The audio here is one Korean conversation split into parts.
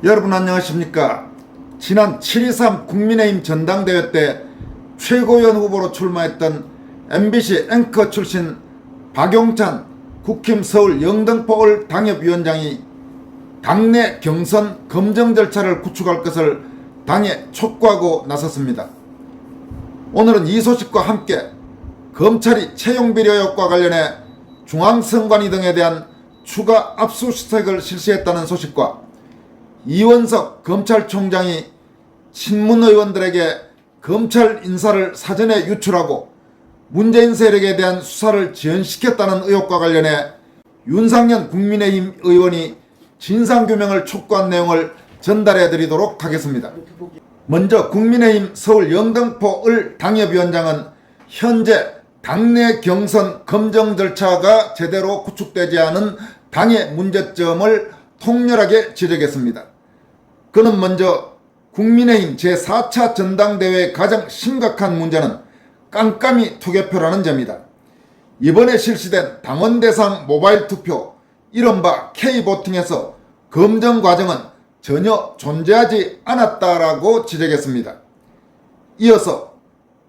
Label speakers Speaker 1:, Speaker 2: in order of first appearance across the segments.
Speaker 1: 여러분 안녕하십니까. 지난 7.23 국민의힘 전당대회 때 최고위원 후보로 출마했던 MBC 앵커 출신 박용찬 국힘 서울 영등포을 당협위원장이 당내 경선 검증 절차를 구축할 것을 당에 촉구하고 나섰습니다. 오늘은 이 소식과 함께 검찰이 채용비리 의혹과 관련해 중앙선관위 등에 대한 추가 압수수색을 실시했다는 소식과 이원석 검찰총장이 친문 의원들에게 검찰 인사를 사전에 유출하고 문재인 세력에 대한 수사를 지연시켰다는 의혹과 관련해 윤상현 국민의힘 의원이 진상규명을 촉구한 내용을 전달해 드리도록 하겠습니다. 먼저 국민의힘 서울 영등포을 당협위원장은 현재 당내 경선 검증 절차가 제대로 구축되지 않은 당의 문제점을 통렬하게 지적했습니다. 그는 먼저 국민의힘 제4차 전당대회의 가장 심각한 문제는 깜깜이 투개표라는 점이다. 이번에 실시된 당원 대상 모바일 투표 이른바 K보팅에서 검증 과정은 전혀 존재하지 않았다라고 지적했습니다. 이어서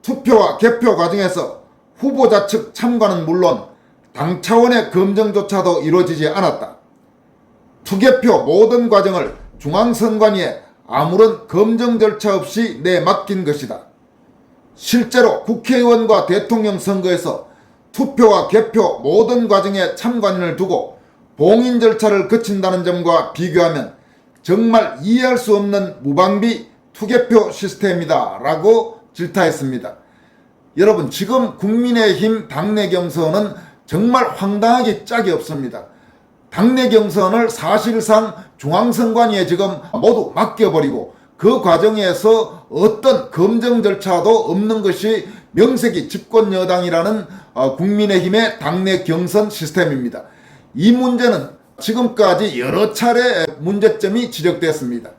Speaker 1: 투표와 개표 과정에서 후보자 측 참관은 물론 당 차원의 검증조차도 이루어지지 않았다. 투개표 모든 과정을 중앙선관위에 아무런 검증 절차 없이 내맡긴 것이다. 실제로 국회의원과 대통령 선거에서 투표와 개표 모든 과정에 참관인을 두고 봉인 절차를 거친다는 점과 비교하면 정말 이해할 수 없는 무방비 투개표 시스템이다 라고 질타했습니다. 여러분, 지금 국민의힘 당내 경선은 정말 황당하기 짝이 없습니다. 당내 경선을 사실상 중앙선관위에 지금 모두 맡겨버리고 그 과정에서 어떤 검증 절차도 없는 것이 명색이 집권여당이라는 국민의힘의 당내 경선 시스템입니다. 이 문제는 지금까지 여러 차례 문제점이 지적됐습니다.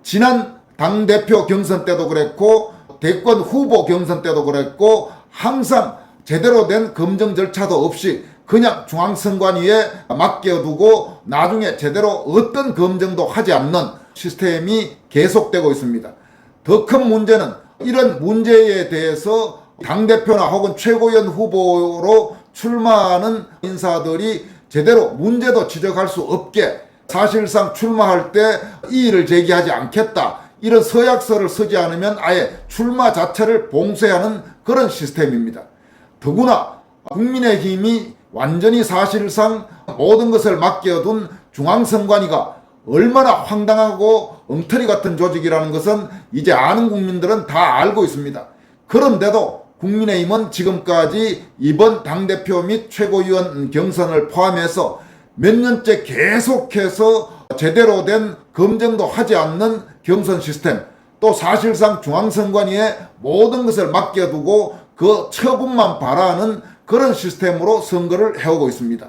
Speaker 1: 지난 당대표 경선 때도 그랬고 대권 후보 경선 때도 그랬고 항상 제대로 된 검증 절차도 없이 그냥 중앙선관위에 맡겨두고 나중에 제대로 어떤 검증도 하지 않는 시스템이 계속되고 있습니다. 더 큰 문제는 이런 문제에 대해서 당대표나 혹은 최고위원 후보로 출마하는 인사들이 제대로 문제도 지적할 수 없게 사실상 출마할 때 이의를 제기하지 않겠다, 이런 서약서를 쓰지 않으면 아예 출마 자체를 봉쇄하는 그런 시스템입니다. 더구나 국민의힘이 완전히 사실상 모든 것을 맡겨둔 중앙선관위가 얼마나 황당하고 엉터리 같은 조직이라는 것은 이제 아는 국민들은 다 알고 있습니다. 그런데도 국민의힘은 지금까지 이번 당대표 및 최고위원 경선을 포함해서 몇 년째 계속해서 제대로 된 검증도 하지 않는 경선 시스템, 또 사실상 중앙선관위에 모든 것을 맡겨두고 그 처분만 바라는 그런 시스템으로 선거를 해오고 있습니다.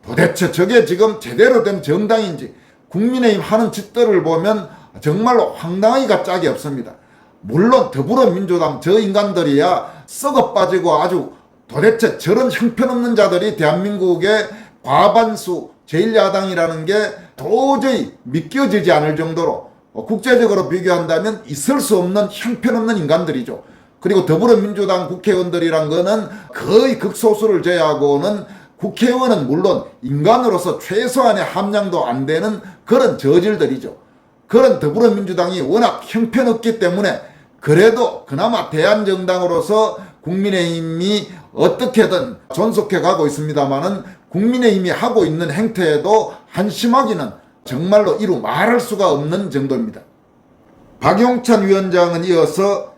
Speaker 1: 도대체 저게 지금 제대로 된 정당인지 국민의힘 하는 짓들을 보면 정말로 황당하기가 짝이 없습니다. 물론 더불어민주당 저 인간들이야 썩어 빠지고 아주 도대체 저런 형편없는 자들이 대한민국의 과반수 제1야당이라는 게 도저히 믿겨지지 않을 정도로 국제적으로 비교한다면 있을 수 없는 형편없는 인간들이죠. 그리고 더불어민주당 국회의원들이란 거는 거의 극소수를 제외하고는 국회의원은 물론 인간으로서 최소한의 함량도 안 되는 그런 저질들이죠. 그런 더불어민주당이 워낙 형편없기 때문에 그래도 그나마 대한정당으로서 국민의힘이 어떻게든 존속해 가고 있습니다만은 국민의힘이 하고 있는 행태에도 한심하기는 정말로 이루 말할 수가 없는 정도입니다. 박용찬 위원장은 이어서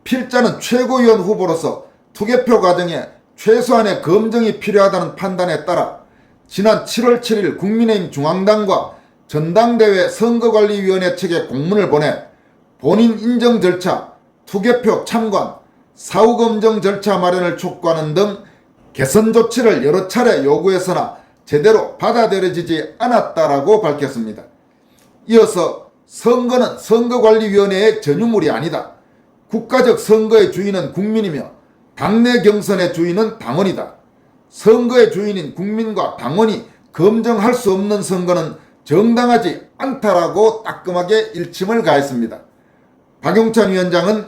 Speaker 1: 필자는 최고위원 후보로서 투개표 과정에 최소한의 검증이 필요하다는 판단에 따라 지난 7월 7일 국민의힘 중앙당과 전당대회 선거관리위원회 측에 공문을 보내 본인 인정 절차, 투개표 참관, 사후검증 절차 마련을 촉구하는 등 개선 조치를 여러 차례 요구했으나 제대로 받아들여지지 않았다라고 밝혔습니다. 이어서 선거는 선거관리위원회의 전유물이 아니다. 국가적 선거의 주인은 국민이며 당내 경선의 주인은 당원이다. 선거의 주인인 국민과 당원이 검증할 수 없는 선거는 정당하지 않다라고 따끔하게 일침을 가했습니다. 박용찬 위원장은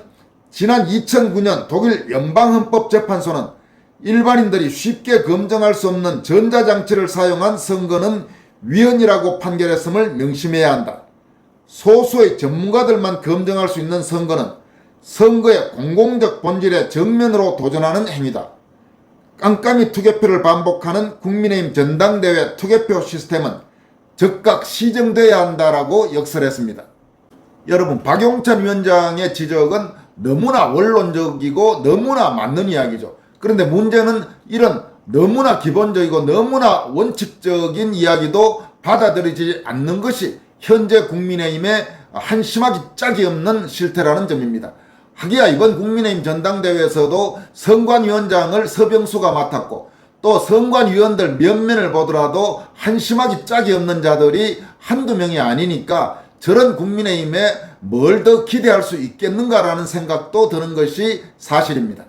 Speaker 1: 지난 2009년 독일 연방헌법재판소는 일반인들이 쉽게 검증할 수 없는 전자장치를 사용한 선거는 위헌이라고 판결했음을 명심해야 한다. 소수의 전문가들만 검증할 수 있는 선거는 선거의 공공적 본질에 정면으로 도전하는 행위다. 깜깜이 투개표를 반복하는 국민의힘 전당대회 투개표 시스템은 즉각 시정돼야 한다라고 역설했습니다. 여러분, 박용찬 위원장의 지적은 너무나 원론적이고 너무나 맞는 이야기죠. 그런데 문제는 이런 너무나 기본적이고 너무나 원칙적인 이야기도 받아들이지 않는 것이 현재 국민의힘의 한심하기 짝이 없는 실태라는 점입니다. 하기야 이번 국민의힘 전당대회에서도 선관위원장을 서병수가 맡았고 또 선관위원들 면면을 보더라도 한심하기 짝이 없는 자들이 한두 명이 아니니까 저런 국민의힘에 뭘 더 기대할 수 있겠는가라는 생각도 드는 것이 사실입니다.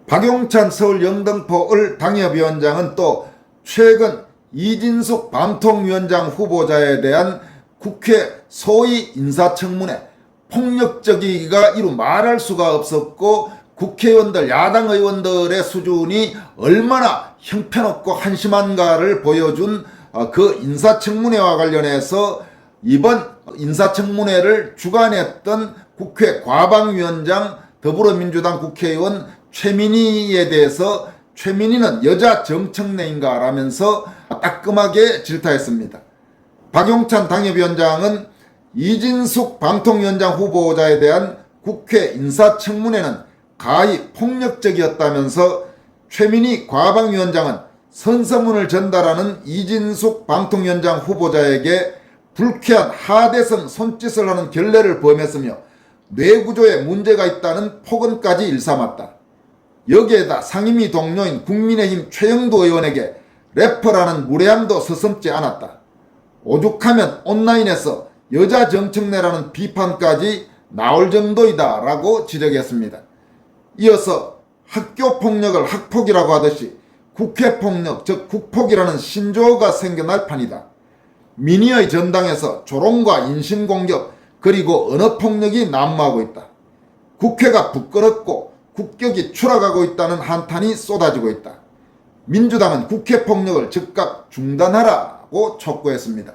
Speaker 1: 박용찬 서울 영등포을 당협위원장은 또 최근 이진숙 방통위원장 후보자에 대한 국회 소위 인사청문회 폭력적이기가 이루 말할 수가 없었고 국회의원들 야당 의원들의 수준이 얼마나 형편없고 한심한가를 보여준 그 인사청문회와 관련해서 이번 인사청문회를 주관했던 국회 과방위원장 더불어민주당 국회의원 최민희에 대해서 최민희는 여자 정청래인가 라면서 따끔하게 질타했습니다. 박용찬 당협위원장은 이진숙 방통위원장 후보자에 대한 국회 인사청문회는 가히 폭력적이었다면서 최민희 과방위원장은 선서문을 전달하는 이진숙 방통위원장 후보자에게 불쾌한 하대성 손짓을 하는 결례를 범했으며 뇌구조에 문제가 있다는 폭언까지 일삼았다. 여기에다 상임위 동료인 국민의힘 최영도 의원에게 래퍼라는 무례함도 서슴지 않았다. 오죽하면 온라인에서 여자 정청래라는 비판까지 나올 정도이다 라고 지적했습니다. 이어서 학교폭력을 학폭이라고 하듯이 국회폭력 즉 국폭이라는 신조어가 생겨날 판이다. 민의의 전당에서 조롱과 인신공격 그리고 언어폭력이 난무하고 있다. 국회가 부끄럽고 국격이 추락하고 있다는 한탄이 쏟아지고 있다. 민주당은 국회폭력을 즉각 중단하라고 촉구했습니다.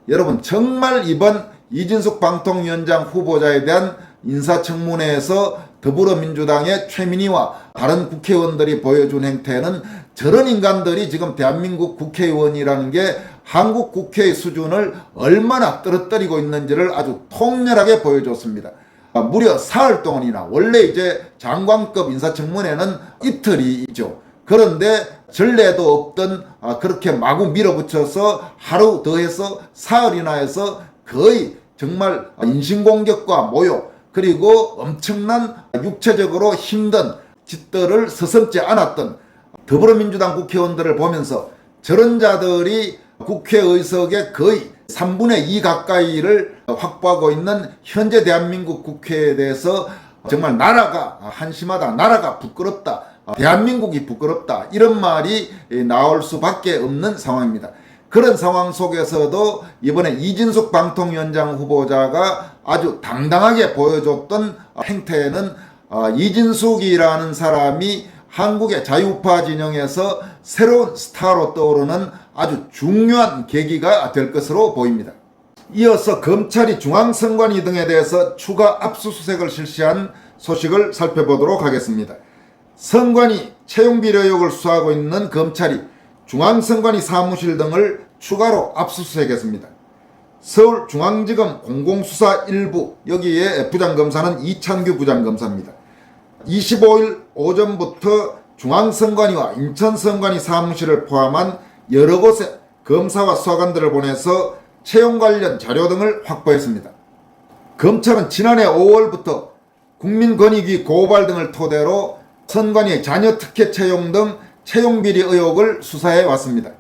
Speaker 1: 여러분, 정말 이번 이진숙 방통위원장 후보자에 대한 인사청문회에서 더불어민주당의 최민희와 다른 국회의원들이 보여준 행태는 저런 인간들이 지금 대한민국 국회의원이라는 게 한국 국회의 수준을 얼마나 떨어뜨리고 있는지를 아주 통렬하게 보여줬습니다. 무려 사흘 동안이나, 원래 이제 장관급 인사청문회는 이틀이죠. 그런데 전례도 없던 그렇게 마구 밀어붙여서 하루 더해서 사흘이나 해서 거의 정말 인신공격과 모욕 그리고 엄청난 육체적으로 힘든 짓들을 서슴지 않았던 더불어민주당 국회의원들을 보면서 저런 자들이 국회의석의 거의 3분의 2 가까이를 확보하고 있는 현재 대한민국 국회에 대해서 정말 나라가 한심하다, 나라가 부끄럽다, 대한민국이 부끄럽다, 이런 말이 나올 수밖에 없는 상황입니다. 그런 상황 속에서도 이번에 이진숙 방통위원장 후보자가 아주 당당하게 보여줬던 행태는 이진숙이라는 사람이 한국의 자유파 진영에서 새로운 스타로 떠오르는 아주 중요한 계기가 될 것으로 보입니다. 이어서 검찰이 중앙선관위 등에 대해서 추가 압수수색을 실시한 소식을 살펴보도록 하겠습니다. 선관위 채용비리 의혹을 수사하고 있는 검찰이 중앙선관위 사무실 등을 추가로 압수수색했습니다. 서울중앙지검 공공수사 1부, 여기에 부장검사는 이찬규 부장검사입니다. 25일 오전부터 중앙선관위와 인천선관위 사무실을 포함한 여러 곳에 검사와 수사관들을 보내서 채용 관련 자료 등을 확보했습니다. 검찰은 지난해 5월부터 국민권익위 고발 등을 토대로 선관위의 자녀 특혜 채용 등 채용비리 의혹을 수사해 왔습니다.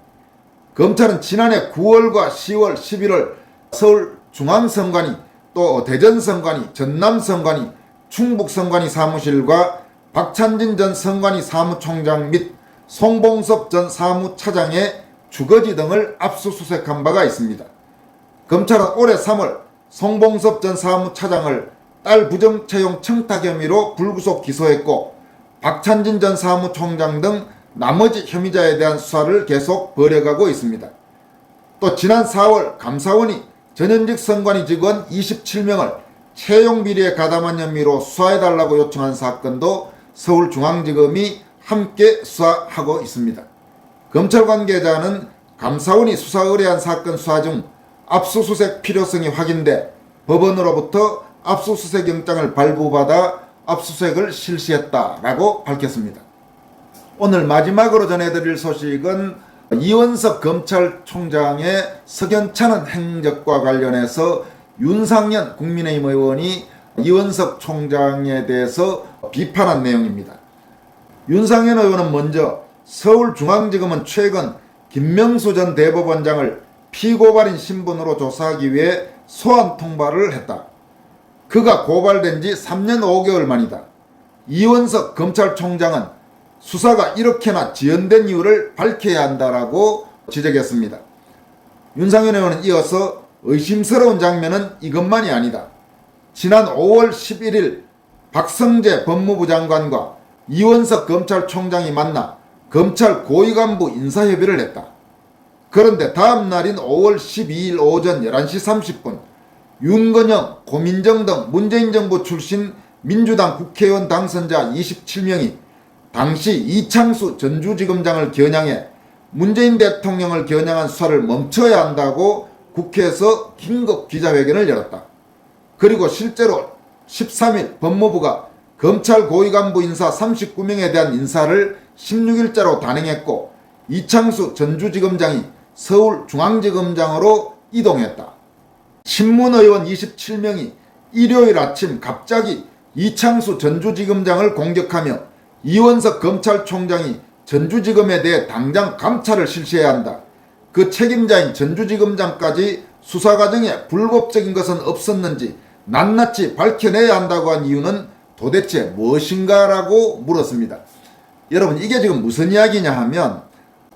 Speaker 1: 검찰은 지난해 9월과 10월, 11월 서울중앙선관위, 또 대전선관위, 전남선관위, 충북선관위 사무실과 박찬진 전 선관위 사무총장 및 송봉섭 전 사무차장의 주거지 등을 압수수색한 바가 있습니다. 검찰은 올해 3월 송봉섭 전 사무차장을 딸 부정채용 청탁 혐의로 불구속 기소했고 박찬진 전 사무총장 등 나머지 혐의자에 대한 수사를 계속 벌여가고 있습니다. 또 지난 4월 감사원이 전현직 선관위 직원 27명을 채용 비리에 가담한 혐의로 수사해달라고 요청한 사건도 서울중앙지검이 함께 수사하고 있습니다. 검찰 관계자는 감사원이 수사 의뢰한 사건 수사 중 압수수색 필요성이 확인돼 법원으로부터 압수수색 영장을 발부받아 압수수색을 실시했다라고 밝혔습니다. 오늘 마지막으로 전해드릴 소식은 이원석 검찰총장의 석연찮은 행적과 관련해서 윤상현 국민의힘 의원이 이원석 총장에 대해서 비판한 내용입니다. 윤상현 의원은 먼저 서울중앙지검은 최근 김명수 전 대법원장을 피고발인 신분으로 조사하기 위해 소환 통보를 했다. 그가 고발된 지 3년 5개월 만이다. 이원석 검찰총장은 수사가 이렇게나 지연된 이유를 밝혀야 한다라고 지적했습니다. 윤상현 의원은 이어서 의심스러운 장면은 이것만이 아니다. 지난 5월 11일 박성재 법무부 장관과 이원석 검찰총장이 만나 검찰 고위간부 인사협의를 했다. 그런데 다음 날인 5월 12일 오전 11시 30분 윤건영, 고민정 등 문재인 정부 출신 민주당 국회의원 당선자 27명이 당시 이창수 전주지검장을 겨냥해 문재인 대통령을 겨냥한 수사를 멈춰야 한다고 국회에서 긴급 기자회견을 열었다. 그리고 실제로 13일 법무부가 검찰 고위간부 인사 39명에 대한 인사를 16일자로 단행했고 이창수 전주지검장이 서울중앙지검장으로 이동했다. 친문의원 27명이 일요일 아침 갑자기 이창수 전주지검장을 공격하며 이원석 검찰총장이 전주지검에 대해 당장 감찰을 실시해야 한다. 그 책임자인 전주지검장까지 수사 과정에 불법적인 것은 없었는지 낱낱이 밝혀내야 한다고 한 이유는 도대체 무엇인가라고 물었습니다. 여러분 이게 지금 무슨 이야기냐 하면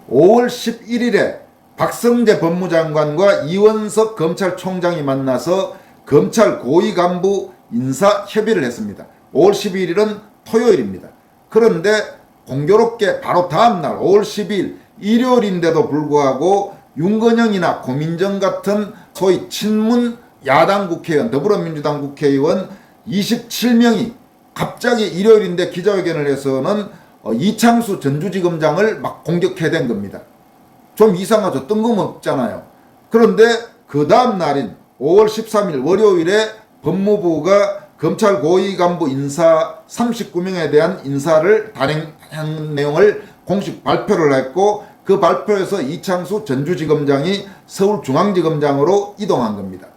Speaker 1: 5월 11일에 박성재 법무장관과 이원석 검찰총장이 만나서 검찰 고위간부 인사 협의를 했습니다. 5월 12일은 토요일입니다. 그런데 공교롭게 바로 다음날 5월 12일 일요일인데도 불구하고 윤건영이나 고민정 같은 소위 친문 야당 국회의원, 더불어민주당 국회의원 27명이 갑자기 일요일인데 기자회견을 해서는 이창수 전주지검장을 막 공격해댄 겁니다. 좀 이상하죠. 뜬금없잖아요. 그런데 그 다음 날인 5월 13일 월요일에 법무부가 검찰 고위간부 인사 39명에 대한 인사를 단행한 내용을 공식 발표를 했고 그 발표에서 이창수 전주지검장이 서울중앙지검장으로 이동한 겁니다.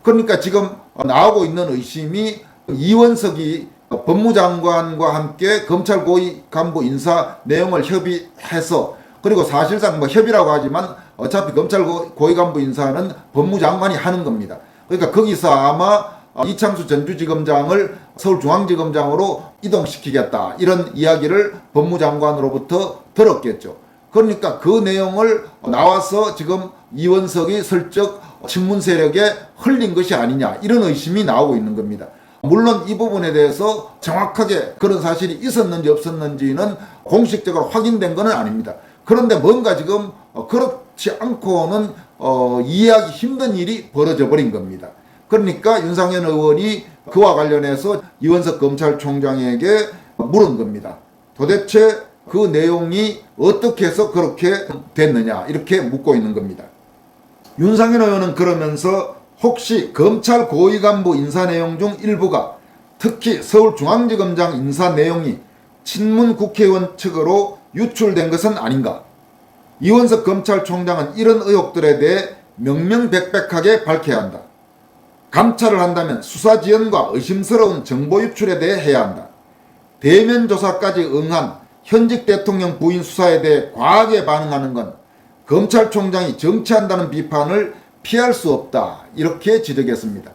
Speaker 1: 그러니까 지금 나오고 있는 의심이 이원석이 법무장관과 함께 검찰 고위간부 인사 내용을 협의해서 그리고 사실상 뭐 협의라고 하지만 어차피 검찰 고위간부 인사는 법무장관이 하는 겁니다. 그러니까 거기서 아마 이창수 전주지검장을 서울중앙지검장으로 이동시키겠다 이런 이야기를 법무장관으로부터 들었겠죠. 그러니까 그 내용을 나와서 지금 이원석이 슬쩍 친문 세력에 흘린 것이 아니냐 이런 의심이 나오고 있는 겁니다. 물론 이 부분에 대해서 정확하게 그런 사실이 있었는지 없었는지는 공식적으로 확인된 것은 아닙니다. 그런데 뭔가 지금 그렇지 않고는 이해하기 힘든 일이 벌어져 버린 겁니다. 그러니까 윤상현 의원이 그와 관련해서 이원석 검찰총장에게 물은 겁니다. 도대체 그 내용이 어떻게 해서 그렇게 됐느냐 이렇게 묻고 있는 겁니다. 윤상현 의원은 그러면서 혹시 검찰 고위간부 인사 내용 중 일부가 특히 서울중앙지검장 인사 내용이 친문 국회의원 측으로 유출된 것은 아닌가? 이원석 검찰총장은 이런 의혹들에 대해 명명백백하게 밝혀야 한다. 감찰을 한다면 수사 지연과 의심스러운 정보 유출에 대해 해야 한다. 대면 조사까지 응한 현직 대통령 부인 수사에 대해 과하게 반응하는 건 검찰총장이 정치한다는 비판을 피할 수 없다. 이렇게 지적했습니다.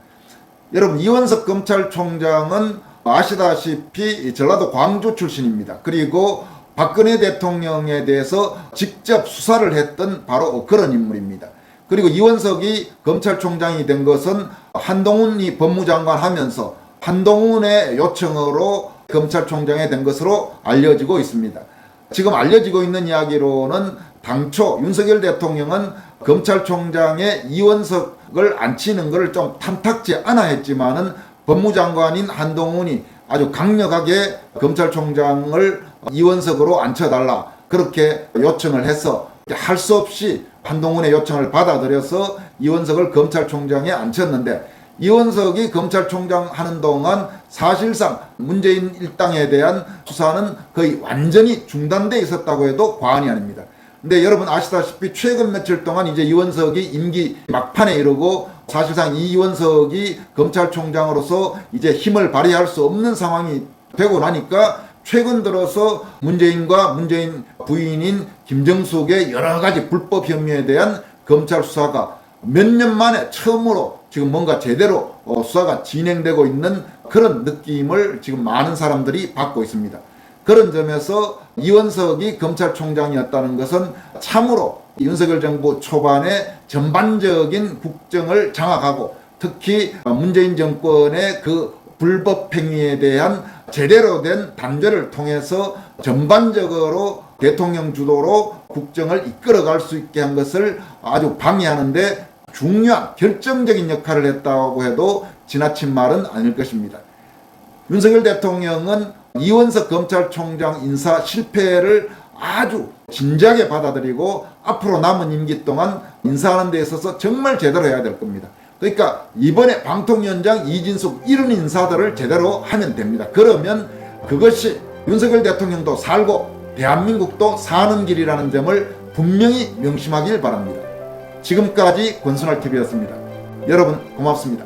Speaker 1: 여러분 이원석 검찰총장은 아시다시피 전라도 광주 출신입니다. 그리고 박근혜 대통령에 대해서 직접 수사를 했던 바로 그런 인물입니다. 그리고 이원석이 검찰총장이 된 것은 한동훈이 법무장관 하면서 한동훈의 요청으로 검찰총장이 된 것으로 알려지고 있습니다. 지금 알려지고 있는 이야기로는 당초 윤석열 대통령은 검찰총장에 이원석을 앉히는 것을 좀 탐탁지 않아 했지만은 법무장관인 한동훈이 아주 강력하게 검찰총장을 이원석으로 앉혀달라 그렇게 요청을 해서 할 수 없이 한동훈의 요청을 받아들여서 이원석을 검찰총장에 앉혔는데, 이원석이 검찰총장 하는 동안 사실상 문재인 일당에 대한 수사는 거의 완전히 중단돼 있었다고 해도 과언이 아닙니다. 근데 여러분 아시다시피 최근 며칠 동안 이제 이원석이 임기 막판에 이르고 사실상 이원석이 검찰총장으로서 이제 힘을 발휘할 수 없는 상황이 되고 나니까 최근 들어서 문재인과 문재인 부인인 김정숙의 여러 가지 불법 혐의에 대한 검찰 수사가 몇 년 만에 처음으로 지금 뭔가 제대로 수사가 진행되고 있는 그런 느낌을 지금 많은 사람들이 받고 있습니다. 그런 점에서 이원석이 검찰총장이었다는 것은 참으로 윤석열 정부 초반에 전반적인 국정을 장악하고 특히 문재인 정권의 그 불법 행위에 대한 제대로 된 단죄를 통해서 전반적으로 대통령 주도로 국정을 이끌어갈 수 있게 한 것을 아주 방해하는데 중요한 결정적인 역할을 했다고 해도 지나친 말은 아닐 것입니다. 윤석열 대통령은 이원석 검찰총장 인사 실패를 아주 진지하게 받아들이고 앞으로 남은 임기 동안 인사하는 데 있어서 정말 제대로 해야 될 겁니다. 그러니까 이번에 방통위원장 이진숙 이런 인사들을 제대로 하면 됩니다. 그러면 그것이 윤석열 대통령도 살고 대한민국도 사는 길이라는 점을 분명히 명심하길 바랍니다. 지금까지 권순할TV였습니다. 여러분 고맙습니다.